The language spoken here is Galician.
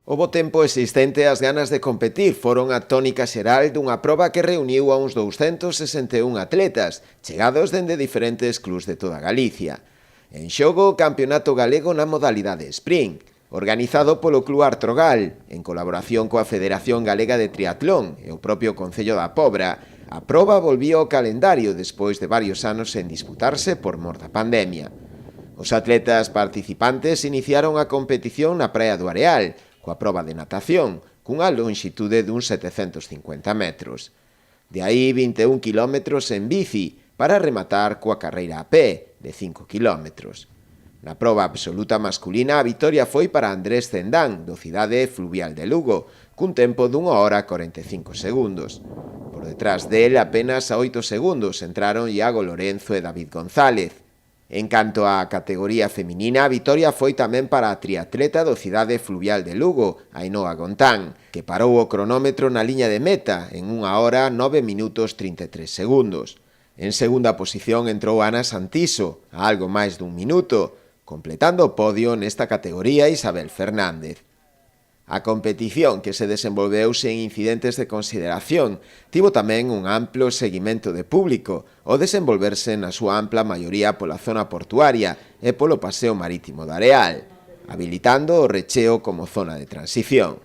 O bo tempo existente e as ganas de competir foron a tónica xeral dunha proba que reuniu a uns 261 atletas, chegados dende diferentes clubs de toda Galicia. En xogo o Campeonato Galego na modalidade sprint, organizado polo Club Artrogal, en colaboración coa Federación Galega de Triatlón e o propio Concello da Pobra. A proba volvía ao calendario despois de varios anos en disputarse por mor da pandemia. Os atletas participantes iniciaron a competición na Praia do Areal, coa proba de natación, cunha longitude duns 750 metros. De aí 21 kilómetros en bici, para rematar coa carreira a pé, de 5 kilómetros. Na proba absoluta masculina, a vitoria foi para Andrés Cendán, do Cidade Fluvial de Lugo, cun tempo d'1 hora 45 segundos. Por detrás del, apenas a 8 segundos, entraron Iago Lorenzo e David González. En canto á categoría feminina, a vitoria foi tamén para a triatleta do Cidade Fluvial de Lugo, Ainhoa Gontán, que parou o cronómetro na liña de meta en 1 hora 9 minutos 33 segundos. En segunda posición entrou Ana Santiso, a algo máis dun minuto, completando o podio nesta categoría Isabel Fernández. A competición, que se desenvolveu sen incidentes de consideración, tivo tamén un amplo seguimento de público, ao desenvolverse na súa ampla maioría pola zona portuaria e polo paseo marítimo do Areal, habilitando o recheo como zona de transición.